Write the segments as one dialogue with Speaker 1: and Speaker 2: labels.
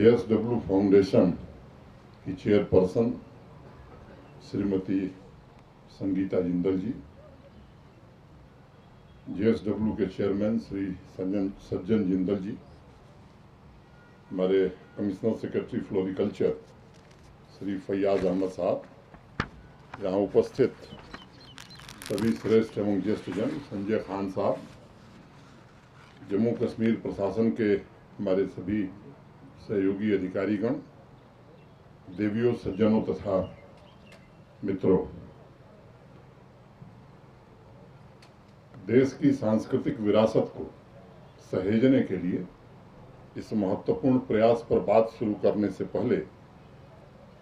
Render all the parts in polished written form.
Speaker 1: JSW foundation की chairperson Shrimati Sangeeta Jindal ji, JSW के chairman Shri Sajjan Jindal ji, हमारे commissioner secretary floriculture Shri Fayaz Ahmad Sahab, यहाँ उपस्थित सभी श्रेष्ठ एवं ज्येष्ठ जन, संजय खान साहब, जम्मू कश्मीर प्रशासन के हमारे सभी सहयोगी अधिकारीगण, देवियों, सज्जनों तथा मित्रों, देश की सांस्कृतिक विरासत को सहेजने के लिए इस महत्वपूर्ण प्रयास पर बात शुरू करने से पहले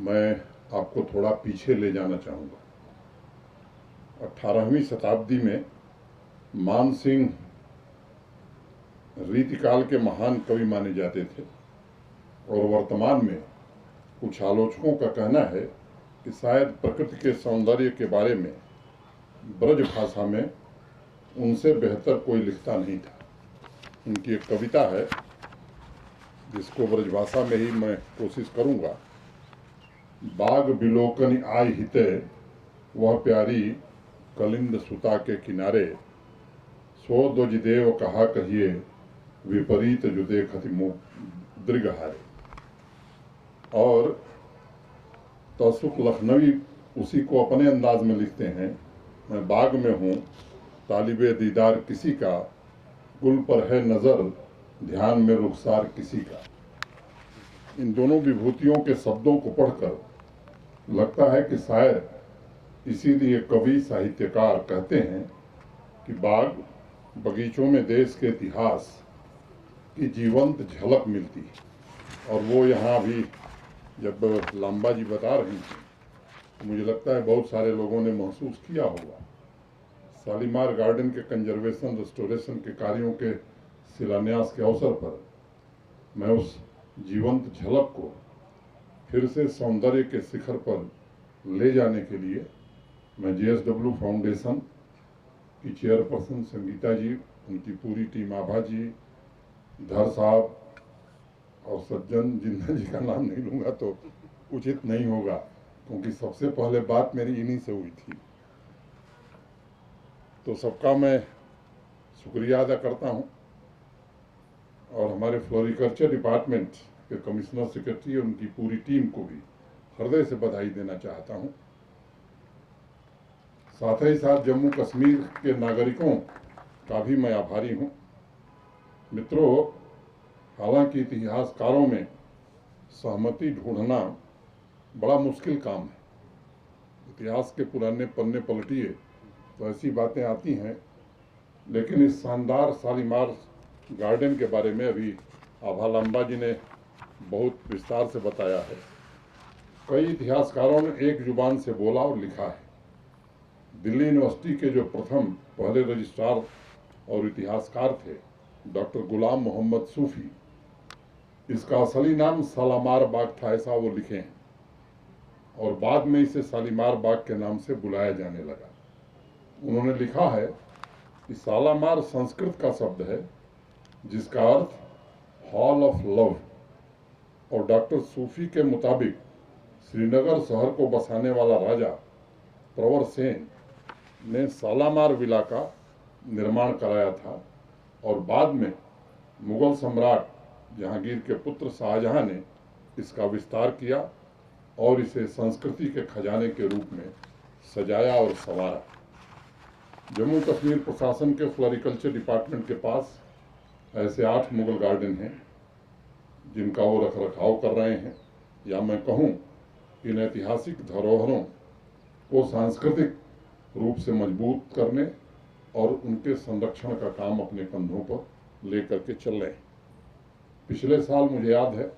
Speaker 1: मैं आपको थोड़ा पीछे ले जाना चाहूँगा। 18वीं शताब्दी में मान सिंह रीतिकाल के महान कवि माने जाते थे और वर्तमान में कुछ आलोचकों का कहना है कि शायद प्रकृति के सौंदर्य के बारे में ब्रज भाषा में उनसे बेहतर कोई लिखता नहीं था। उनकी एक कविता है जिसको ब्रजभाषा में ही मैं कोशिश करूंगा। बाग बिलोकन आय हिते वह प्यारी कलिंद सुता के किनारे, सो द्वजदेव कहा कहिए विपरीत जो देखति दृगहारे। और तौसुफ लखनवी उसी को अपने अंदाज में लिखते हैं, मैं बाग में हूँ तालिबे दीदार किसी का, गुल पर है नज़र ध्यान में रुखसार किसी का। इन दोनों विभूतियों के शब्दों को पढ़कर लगता है कि शायद इसीलिए कवि साहित्यकार कहते हैं कि बाग बगीचों में देश के इतिहास की जीवंत झलक मिलती है। और वो यहाँ भी जब लांबा जी बता रही थी तो मुझे लगता है बहुत सारे लोगों ने महसूस किया होगा। शालीमार गार्डन के कंजर्वेशन रेस्टोरेशन के कार्यों के शिलान्यास के अवसर पर मैं उस जीवंत झलक को फिर से सौंदर्य के शिखर पर ले जाने के लिए मैं JSW फाउंडेशन की चेयरपर्सन संगीता जी, उनकी पूरी टीम, आभा जी, धर साहब और सज्जन जिंदल जी का नाम नहीं लूँगा तो उचित नहीं होगा, क्योंकि सबसे पहले बात मेरी इन्हीं से हुई थी। तो सबका मैं शुक्रिया अदा करता हूँ और हमारे फ्लोरिकल्चर डिपार्टमेंट के कमिश्नर सेक्रेटरी और उनकी पूरी टीम को भी हृदय से बधाई देना चाहता हूँ। साथ ही साथ जम्मू कश्मीर के नागरिकों का भी मैं आभारी हूँ। मित्रों, हालांकि इतिहासकारों में सहमति ढूंढना बड़ा मुश्किल काम है। इतिहास के पुराने पन्ने पलटिए तो ऐसी बातें आती हैं, लेकिन इस शानदार शालीमार गार्डन के बारे में अभी आभा लांबा जी ने बहुत विस्तार से बताया है। कई इतिहासकारों ने एक जुबान से बोला और लिखा है। दिल्ली यूनिवर्सिटी के जो प्रथम पहले रजिस्ट्रार और इतिहासकार थे डॉक्टर गुलाम मोहम्मद सूफी, इसका असली नाम शालीमार बाग था, ऐसा वो लिखे हैं, और बाद में इसे शालीमार बाग के नाम से बुलाया जाने लगा। उन्होंने लिखा है कि शालीमार संस्कृत का शब्द है जिसका अर्थ हॉल ऑफ लव, और डॉक्टर सूफी के मुताबिक श्रीनगर शहर को बसाने वाला राजा प्रवर सेन ने शालीमार विला का निर्माण कराया था और बाद में मुगल सम्राट जहांगीर के पुत्र शाहजहां ने इसका विस्तार किया और इसे संस्कृति के खजाने के रूप में सजाया और संवारा। जम्मू कश्मीर प्रशासन के फ्लोरिकल्चर डिपार्टमेंट के पास ऐसे 8 मुगल गार्डन हैं जिनका वो रखरखाव कर रहे हैं, या मैं कहूँ इन ऐतिहासिक धरोहरों को सांस्कृतिक रूप से मजबूत करने और उनके संरक्षण का काम अपने कंधों पर लेकर के चल रहे हैं। पिछले साल मुझे याद है,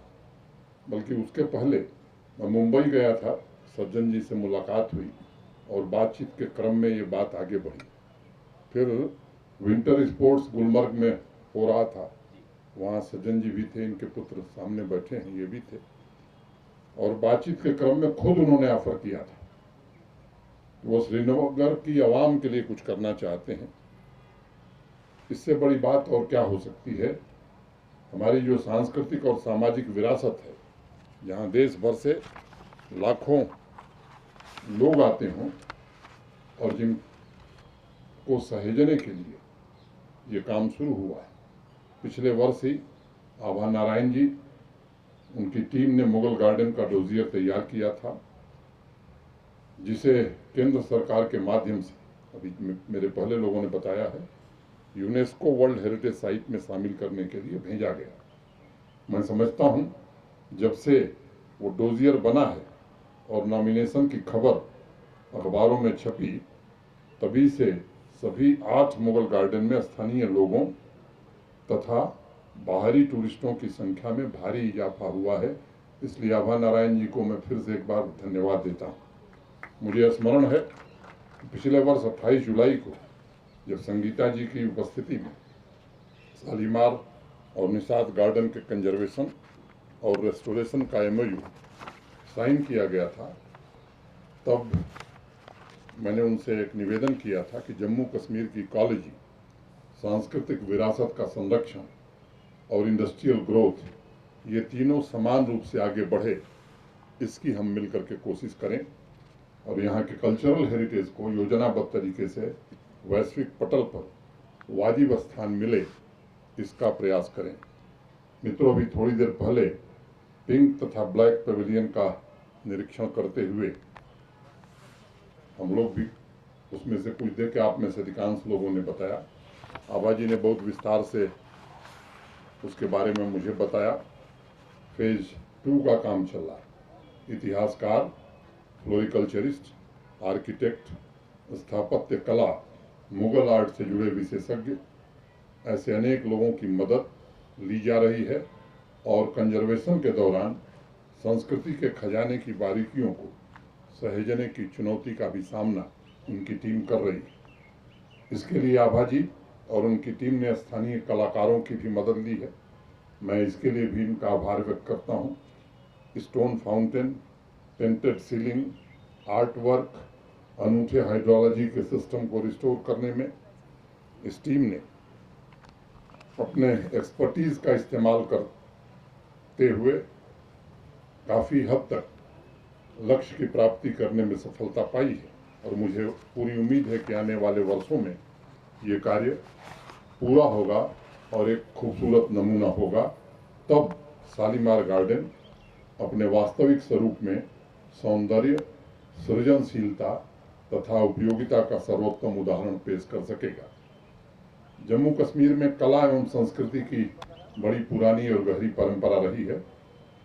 Speaker 1: बल्कि उसके पहले मैं मुंबई गया था, सज्जन जी से मुलाकात हुई और बातचीत के क्रम में ये बात आगे बढ़ी। फिर विंटर स्पोर्ट्स गुलमर्ग में हो रहा था, वहाँ सज्जन जी भी थे, इनके पुत्र सामने बैठे हैं, ये भी थे, और बातचीत के क्रम में खुद उन्होंने ऑफर किया था वो श्रीनगर की आवाम के लिए कुछ करना चाहते हैं। इससे बड़ी बात और क्या हो सकती है हमारी जो सांस्कृतिक और सामाजिक विरासत है, जहाँ देश भर से लाखों लोग आते हों और जिनको सहेजने के लिए ये काम शुरू हुआ है। पिछले वर्ष ही आभा नारायण जी, उनकी टीम ने मुगल गार्डन का डोजियर तैयार किया था, जिसे केंद्र सरकार के माध्यम से, अभी मेरे पहले लोगों ने बताया है, यूनेस्को वर्ल्ड हेरिटेज साइट में शामिल करने के लिए भेजा गया। मैं समझता हूं जब से वो डोजियर बना है और नॉमिनेशन की खबर अखबारों में छपी, तभी से सभी 8 मुगल गार्डन में स्थानीय लोगों तथा बाहरी टूरिस्टों की संख्या में भारी इजाफा हुआ है। इसलिए आभा नारायण जी को मैं फिर से एक बार धन्यवाद देता हूँ। मुझे स्मरण है कि पिछले वर्ष 28 जुलाई को जब संगीता जी की उपस्थिति में शालीमार और निषाद गार्डन के कंजर्वेशन और रेस्टोरेशन का MOU साइन किया गया था, तब मैंने उनसे एक निवेदन किया था कि जम्मू कश्मीर की इकोलॉजी, सांस्कृतिक विरासत का संरक्षण और इंडस्ट्रियल ग्रोथ, ये तीनों समान रूप से आगे बढ़े, इसकी हम मिलकर के कोशिश करें और यहाँ के कल्चरल हेरिटेज को योजनाबद्ध तरीके से वैश्विक पटल पर वाजिब स्थान मिले, इसका प्रयास करें। मित्रों, अभी थोड़ी देर पहले पिंक तथा ब्लैक पेविलियन का निरीक्षण करते हुए हम लोग भी उसमें से कुछ देख के आप में से अधिकांश लोगों ने बताया, आभा जी ने बहुत विस्तार से उसके बारे में मुझे बताया। फेज 2 का काम चल रहा है। इतिहासकार, फ्लोरिकल्चरिस्ट, आर्किटेक्ट, स्थापत्य कला, मुगल आर्ट से जुड़े विशेषज्ञ, ऐसे अनेक लोगों की मदद ली जा रही है और कंजर्वेशन के दौरान संस्कृति के खजाने की बारीकियों को सहेजने की चुनौती का भी सामना उनकी टीम कर रही है। इसके लिए आभा जी और उनकी टीम ने स्थानीय कलाकारों की भी मदद ली है। मैं इसके लिए भी इनका आभार व्यक्त करता हूँ। Stone fountain, painted ceiling, art work, अनूठे हाइड्रोलॉजी के सिस्टम को रिस्टोर करने में इस टीम ने अपने एक्सपर्टीज का इस्तेमाल करते हुए काफ़ी हद तक लक्ष्य की प्राप्ति करने में सफलता पाई है और मुझे पूरी उम्मीद है कि आने वाले वर्षों में ये कार्य पूरा होगा और एक खूबसूरत नमूना होगा। तब शालीमार गार्डन अपने वास्तविक स्वरूप में सौंदर्य, सृजनशीलता तथा उपयोगिता का सर्वोत्तम उदाहरण पेश कर सकेगा। जम्मू कश्मीर में कला एवं संस्कृति की बड़ी पुरानी और गहरी परंपरा रही है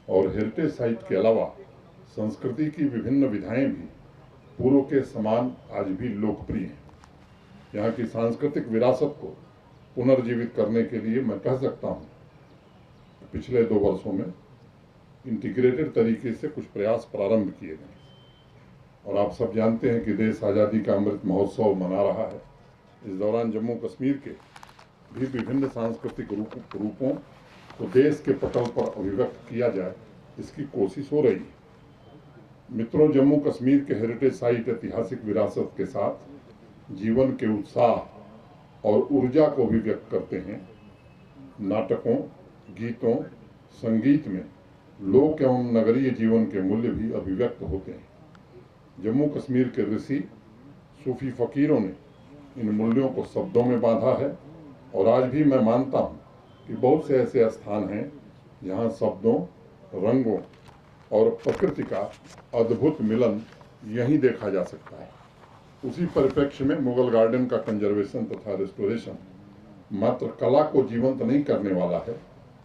Speaker 1: और हेरिटेज साइट के अलावा संस्कृति की विभिन्न विधाएं भी पूर्व के समान आज भी लोकप्रिय हैं। यहाँ की सांस्कृतिक विरासत को पुनर्जीवित करने के लिए मैं कह सकता हूँ पिछले 2 वर्षों में इंटीग्रेटेड तरीके से कुछ प्रयास प्रारंभ किए गए और आप सब जानते हैं कि देश आज़ादी का अमृत महोत्सव मना रहा है। इस दौरान जम्मू कश्मीर के भी विभिन्न सांस्कृतिक रूपों को देश के पटल पर अभिव्यक्त किया जाए, इसकी कोशिश हो रही है। मित्रों, जम्मू कश्मीर के हेरिटेज साइट ऐतिहासिक विरासत के साथ जीवन के उत्साह और ऊर्जा को भी व्यक्त करते हैं। नाटकों, गीतों, संगीत में लोक एवं नगरीय जीवन के मूल्य भी अभिव्यक्त होते हैं। जम्मू कश्मीर के ऋषि, सूफी फकीरों ने इन मूल्यों को शब्दों में बांधा है और आज भी मैं मानता हूँ कि बहुत से ऐसे स्थान हैं जहाँ शब्दों, रंगों और प्रकृति का अद्भुत मिलन यहीं देखा जा सकता है। उसी परिप्रेक्ष्य में मुगल गार्डन का कंजर्वेशन तथा रेस्टोरेशन मात्र कला को जीवंत नहीं करने वाला है,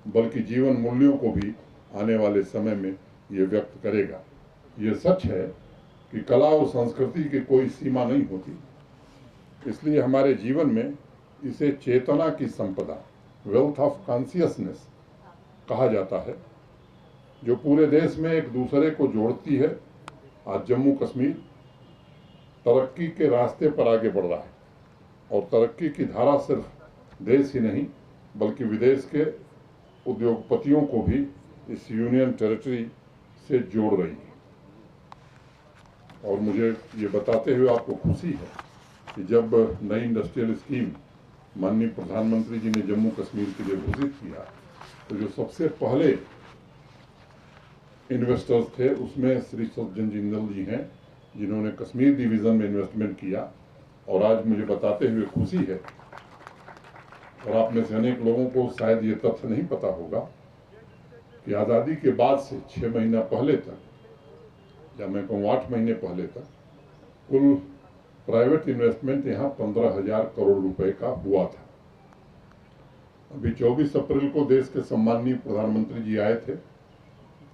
Speaker 1: बल्कि जीवन मूल्यों को भी आने वाले समय में ये व्यक्त करेगा। ये सच है कि कला और संस्कृति की कोई सीमा नहीं होती, इसलिए हमारे जीवन में इसे चेतना की संपदा, वेल्थ ऑफ कॉन्शियसनेस कहा जाता है, जो पूरे देश में एक दूसरे को जोड़ती है। आज जम्मू कश्मीर तरक्की के रास्ते पर आगे बढ़ रहा है और तरक्की की धारा सिर्फ देश ही नहीं बल्कि विदेश के उद्योगपतियों को भी इस यूनियन टेरिटरी से जोड़ रही है। और मुझे ये बताते हुए आपको खुशी है कि जब नई इंडस्ट्रियल स्कीम माननीय प्रधानमंत्री जी ने जम्मू कश्मीर के लिए घोषित किया तो जो सबसे पहले इन्वेस्टर्स थे उसमें श्री सज्जन जिंदल जी हैं, जिन्होंने कश्मीर डिवीज़न में इन्वेस्टमेंट किया। और आज मुझे बताते हुए खुशी है, और आप में से अनेक लोगों को शायद ये तथ्य नहीं पता होगा कि आज़ादी के बाद से 6 महीना पहले तक, या मैं कहूँ 8 महीने पहले तक, कुल प्राइवेट इन्वेस्टमेंट यहाँ 15,000 करोड़ रुपए का हुआ था। अभी 24 अप्रैल को देश के सम्माननीय प्रधानमंत्री जी आए थे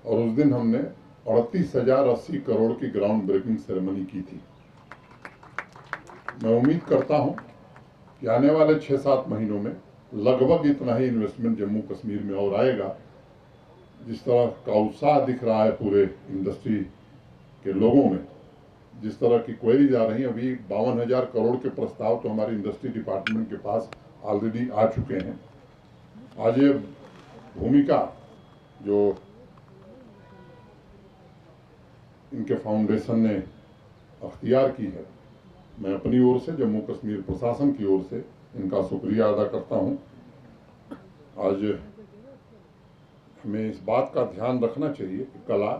Speaker 1: और उस दिन हमने 38,080 करोड़ की ग्राउंड ब्रेकिंग सेरेमनी की थी। मैं उम्मीद करता हूं कि आने वाले 6-7 महीनों में लगभग इतना ही इन्वेस्टमेंट जम्मू कश्मीर में और आएगा। जिस तरह का उत्साह दिख रहा है पूरे इंडस्ट्री के लोगों में, जिस तरह की क्वेरीज आ रही हैं, अभी 52,000 करोड़ के प्रस्ताव तो हमारे इंडस्ट्री डिपार्टमेंट के पास ऑलरेडी आ चुके हैं। आज ये भूमिका जो इनके फाउंडेशन ने अख्तियार की है, मैं अपनी ओर से, जम्मू कश्मीर प्रशासन की ओर से इनका शुक्रिया अदा करता हूं। आज हमें इस बात का ध्यान रखना चाहिए कि कला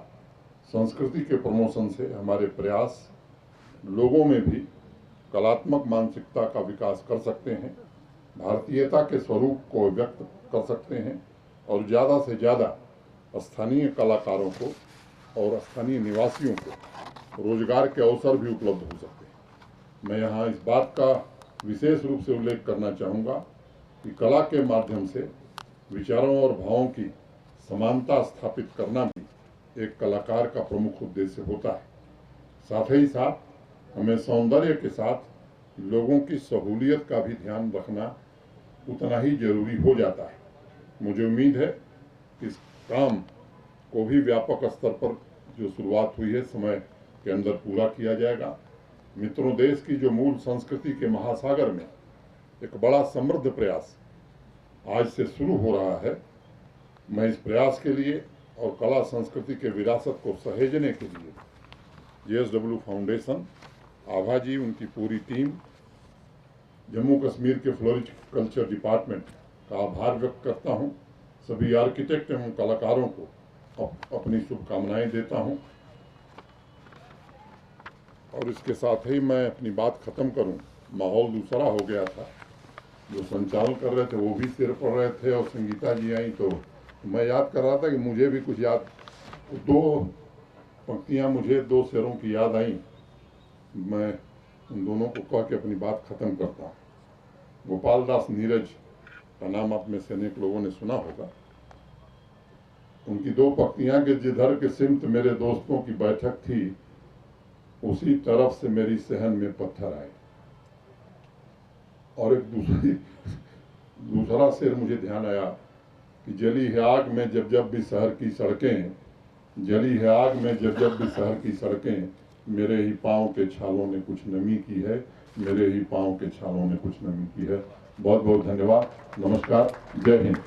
Speaker 1: संस्कृति के प्रमोशन से हमारे प्रयास लोगों में भी कलात्मक मानसिकता का विकास कर सकते हैं, भारतीयता के स्वरूप को व्यक्त कर सकते हैं और ज़्यादा से ज़्यादा स्थानीय कलाकारों को और स्थानीय निवासियों को रोजगार के अवसर भी उपलब्ध हो सकते हैं। मैं यहाँ इस बात का विशेष रूप से उल्लेख करना चाहूँगा कि कला के माध्यम से विचारों और भावों की समानता स्थापित करना भी एक कलाकार का प्रमुख उद्देश्य होता है। साथ ही साथ हमें सौंदर्य के साथ लोगों की सहूलियत का भी ध्यान रखना उतना ही जरूरी हो जाता है। मुझे उम्मीद है कि इस काम को भी व्यापक स्तर पर जो शुरुआत हुई है समय के अंदर पूरा किया जाएगा। मित्रों, देश की जो मूल संस्कृति के महासागर में एक बड़ा समृद्ध प्रयास आज से शुरू हो रहा है। मैं इस प्रयास के लिए और कला संस्कृति के विरासत को सहेजने के लिए JSW फाउंडेशन, आभा जी, उनकी पूरी टीम, जम्मू कश्मीर के फ्लोरिकल्चर डिपार्टमेंट का आभार व्यक्त करता हूं। सभी आर्किटेक्ट एवं कलाकारों को अपनी शुभकामनाएं देता हूं। और इसके साथ ही मैं अपनी बात खत्म करूं। माहौल दूसरा हो गया था, जो संचालन कर रहे थे वो भी सिर पड़ रहे थे और संगीता जी आई तो मैं याद कर रहा था कि मुझे भी कुछ याद, 2 पंक्तियां मुझे 2 शेरों की याद आई। मैं उन दोनों को कह के अपनी बात खत्म करता हूँ। गोपाल दास नीरज का नाम आप में से अनेक लोगों ने सुना होगा। उनकी 2 पंक्तियां कि जिधर के सिमत मेरे दोस्तों की बैठक थी, उसी तरफ से मेरी सहन में पत्थर आए। और एक दूसरा शेर मुझे ध्यान आया कि जली है आग में जब जब भी शहर की सड़कें, जली है आग में जब जब भी शहर की सड़कें, मेरे ही पाँव के छालों ने कुछ नमी की है, मेरे ही पाँव के छालों ने कुछ नमी की है। बहुत बहुत धन्यवाद। नमस्कार। जय हिंद।